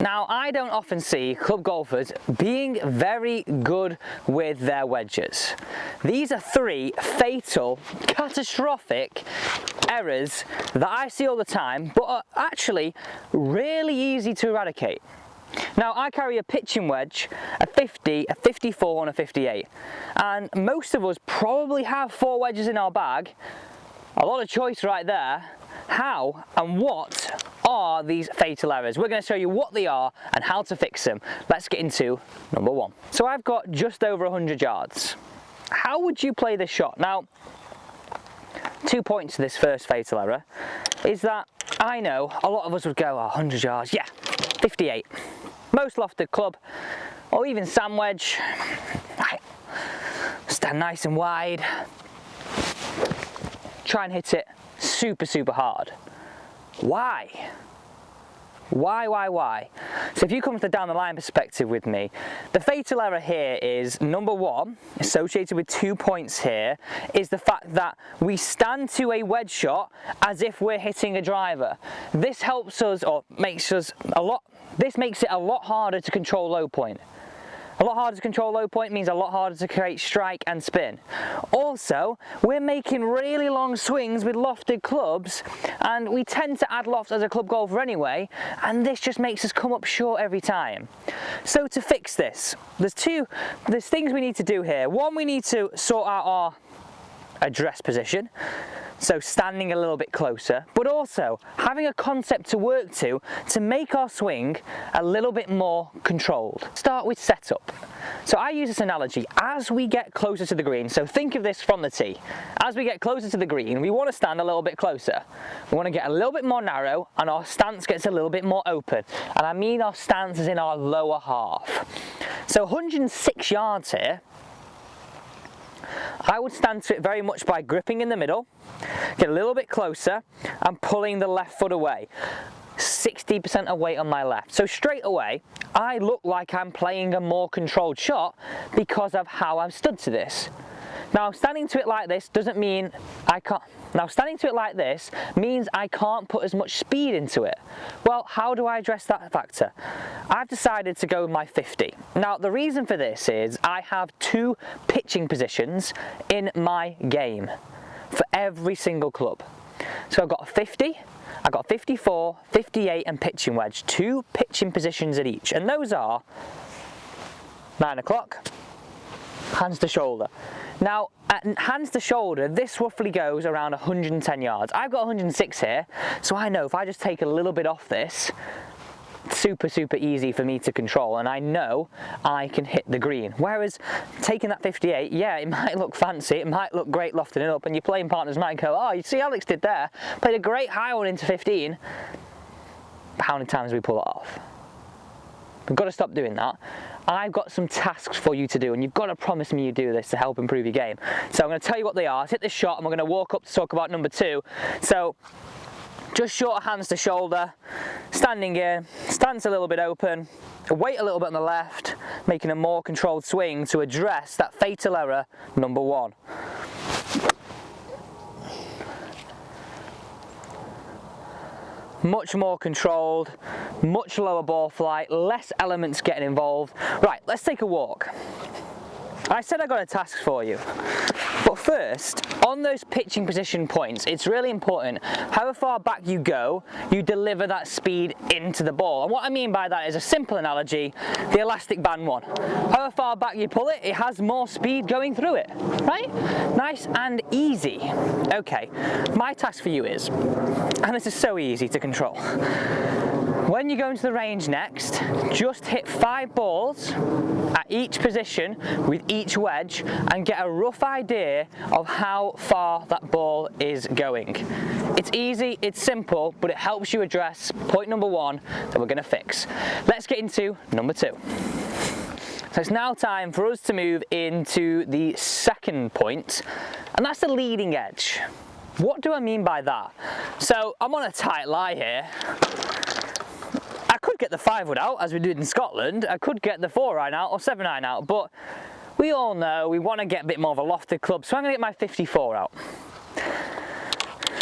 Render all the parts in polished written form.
Now, I don't often see club golfers being very good with their wedges. These are 3 fatal, catastrophic errors that I see all the time, but are actually really easy to eradicate. Now, I carry a pitching wedge, a 50, a 54 and a 58, and most of us probably have 4 wedges in our bag. A lot of choice right there. How and what are these fatal errors? We're going to show you what they are and how to fix them. Let's get into number 1. So I've got just over 100 yards. How would you play this shot? Now, 2 points to this first fatal error is that I know a lot of us would go, oh, 100 yards, yeah, 58. Most lofted club, or even sand wedge. Stand nice and wide. Try and hit it super hard. Why? Why? So if you come to the down the line perspective with me, the fatal error here is number 1, associated with 2 points here, is the fact that we stand to a wedge shot as if we're hitting a driver. This helps us, or makes us this makes it a lot harder to control low point. A lot harder to control low point means a lot harder to create strike and spin. Also, we're making really long swings with lofted clubs, and we tend to add loft as a club golfer anyway, and this just makes us come up short every time. So to fix this, there's things we need to do here. 1, we need to sort out our address position. So standing a little bit closer, but also having a concept to work to make our swing a little bit more controlled. Start with setup. So I use this analogy as we get closer to the green. So think of this from the tee. As we get closer to the green, we want to stand a little bit closer. We want to get a little bit more narrow, and our stance gets a little bit more open. And I mean our stance is in our lower half. So 106 yards here. I would stand to it very much by gripping in the middle, get a little bit closer and pulling the left foot away. 60% of weight on my left. So straight away, I look like I'm playing a more controlled shot because of how I've stood to this. Now, standing to it like this doesn't mean I can't. Now, standing to it like this means I can't put as much speed into it. Well, how do I address that factor? I've decided to go with my 50. Now, the reason for this is I have 2 pitching positions in my game for every single club. So I've got a 50, I've got 54, 58 and pitching wedge. 2 pitching positions at each, and those are 9 o'clock, hands to shoulder. Now, at hands to shoulder, this roughly goes around 110 yards. I've got 106 here, so I know if I just take a little bit off this, super easy for me to control, and I know I can hit the green. Whereas taking that 58, yeah, it might look fancy, it might look great lofting it up, and your playing partners might go, oh, you see Alex did there, played a great high one into 15. How many times do we pull it off? We've got to stop doing that. I've got some tasks for you to do, and you've got to promise me you do this to help improve your game. So I'm going to tell you what they are. Let's hit this shot, and we're going to walk up to talk about number 2. So just short hands to shoulder, standing in, stance a little bit open, weight a little bit on the left, making a more controlled swing to address that fatal error, number 1. Much more controlled, much lower ball flight, less elements getting involved. Right, let's take a walk. I said I got a task for you, but first, on those pitching position points, it's really important how far back you go, you deliver that speed into the ball. And what I mean by that is a simple analogy, the elastic band one. How far back you pull it, it has more speed going through it, right? Nice and easy. Okay, my task for you is, and this is so easy to control, when you go into the range next, just hit 5 balls at each position with each wedge and get a rough idea of how far that ball is going. It's easy, it's simple, but it helps you address point number 1 that we're going to fix. Let's get into number 2. So it's now time for us to move into the second point, and that's the leading edge. What do I mean by that? So I'm on a tight lie here. I could get the 5-wood out, as we did in Scotland. I could get the 4-iron out or 7-iron out, but we all know we want to get a bit more of a lofted club, so I'm going to get my 54 out.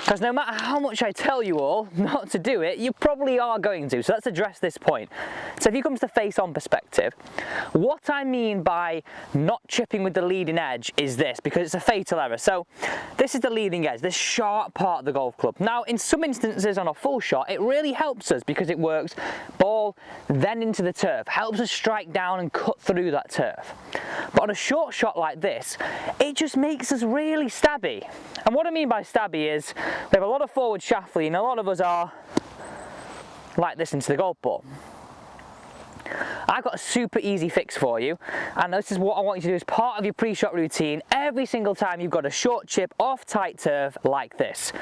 Because no matter how much I tell you all not to do it, you probably are going to. So let's address this point. So if you come to the face-on perspective, what I mean by not chipping with the leading edge is this, because it's a fatal error. So this is the leading edge, this sharp part of the golf club. Now, in some instances on a full shot, it really helps us because it works ball, then into the turf, helps us strike down and cut through that turf. But on a short shot like this, it just makes us really stabby. And what I mean by stabby is we have a lot of forward shaft lean, and a lot of us are like this into the golf ball. I've got a super easy fix for you, and this is what I want you to do as part of your pre-shot routine every single time you've got a short chip off tight turf like this.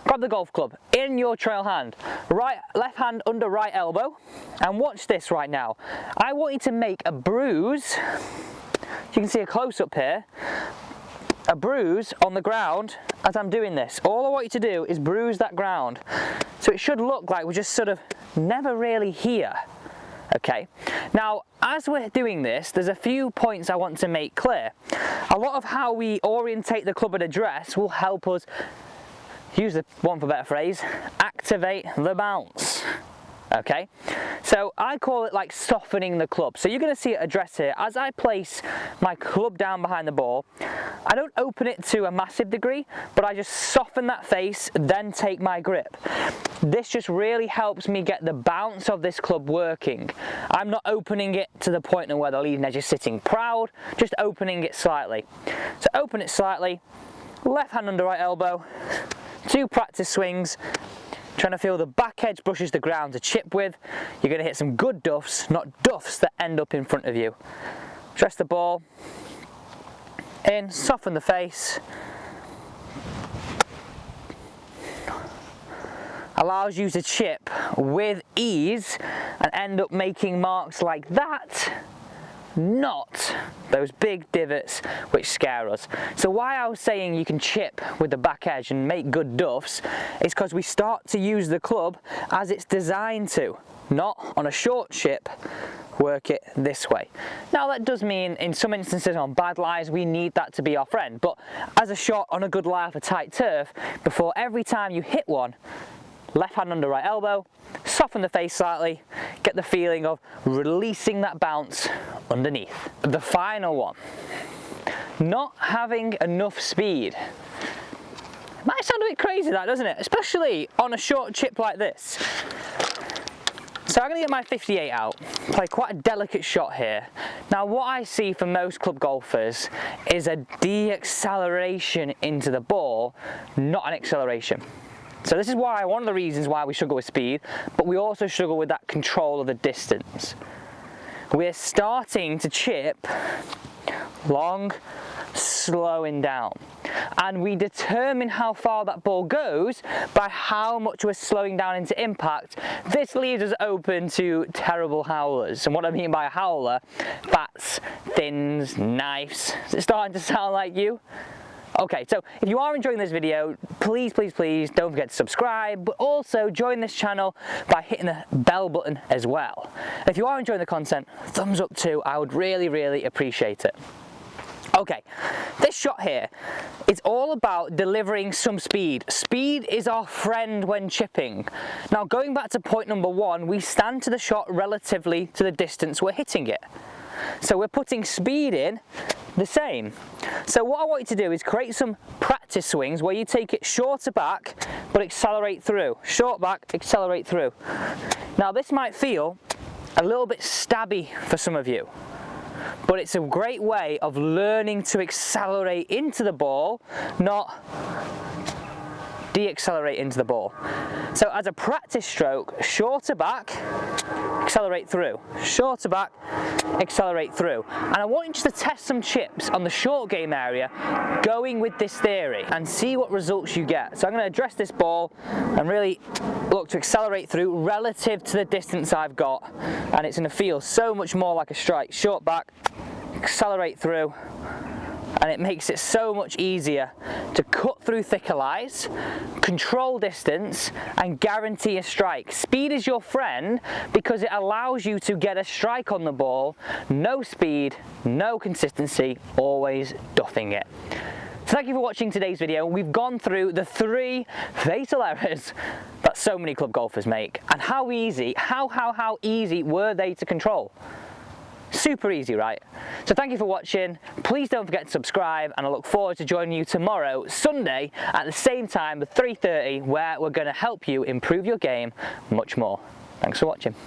Grab the golf club in your trail hand, left hand under right elbow, and watch this right now. I want you to make a bruise. You can see a close-up here. A bruise on the ground as I'm doing this. All I want you to do is bruise that ground. So it should look like we're just sort of never really here. Okay, now as we're doing this, there's a few points I want to make clear. A lot of how we orientate the club at address will help us, use the one for better phrase, activate the bounce. Okay, so I call it like softening the club. So you're going to see it address here. As I place my club down behind the ball, I don't open it to a massive degree, but I just soften that face, then take my grip. This just really helps me get the bounce of this club working. I'm not opening it to the point of where the leading edge is sitting proud, just opening it slightly. So open it slightly, left hand under right elbow, 2 practice swings, trying to feel the back edge brushes the ground to chip with. You're going to hit some good duffs, not duffs that end up in front of you. Dress the ball in, soften the face. Allows you to chip with ease and end up making marks like that, not those big divots which scare us. So why I was saying you can chip with the back edge and make good duffs is because we start to use the club as it's designed to, not on a short chip work it this way. Now that does mean in some instances on bad lies we need that to be our friend, but as a shot on a good lie off a tight turf, before every time you hit one, left hand under right elbow, soften the face slightly, get the feeling of releasing that bounce underneath. The final one, not having enough speed. It might sound a bit crazy that, doesn't it? Especially on a short chip like this. So I'm going to get my 58 out, play quite a delicate shot here. Now what I see for most club golfers is a de-acceleration into the ball, not an acceleration. So this is why, one of the reasons why we struggle with speed, but we also struggle with that control of the distance. We're starting to chip long, slowing down. And we determine how far that ball goes by how much we're slowing down into impact. This leaves us open to terrible howlers. And what I mean by a howler, fats, thins, knives. Is it starting to sound like you? Okay, so if you are enjoying this video, please, please, please don't forget to subscribe, but also join this channel by hitting the bell button as well. And if you are enjoying the content, thumbs up too, I would really, really appreciate it. Okay, this shot here, it's all about delivering some speed. Speed is our friend when chipping. Now going back to point number 1, we stand to the shot relatively to the distance we're hitting it. So we're putting speed in the same. So what I want you to do is create some practice swings where you take it shorter back but accelerate through. Short back, accelerate through. Now this might feel a little bit stabby for some of you, but it's a great way of learning to accelerate into the ball, not de-accelerate into the ball. So as a practice stroke, shorter back, accelerate through. Shorter back, accelerate through. And I want you just to test some chips on the short game area going with this theory and see what results you get. So I'm going to address this ball and really look to accelerate through relative to the distance I've got, and it's going to feel so much more like a strike. Short back, accelerate through, and it makes it so much easier to cut through thicker lies, control distance, and guarantee a strike. Speed is your friend because it allows you to get a strike on the ball. No speed, no consistency, always duffing it. So thank you for watching today's video. We've gone through the 3 fatal errors that so many club golfers make, and how easy were they to control? Super easy, right? So thank you for watching. Please don't forget to subscribe, and I look forward to joining you tomorrow, Sunday, at the same time at 3:30, where we're going to help you improve your game much more. Thanks for watching.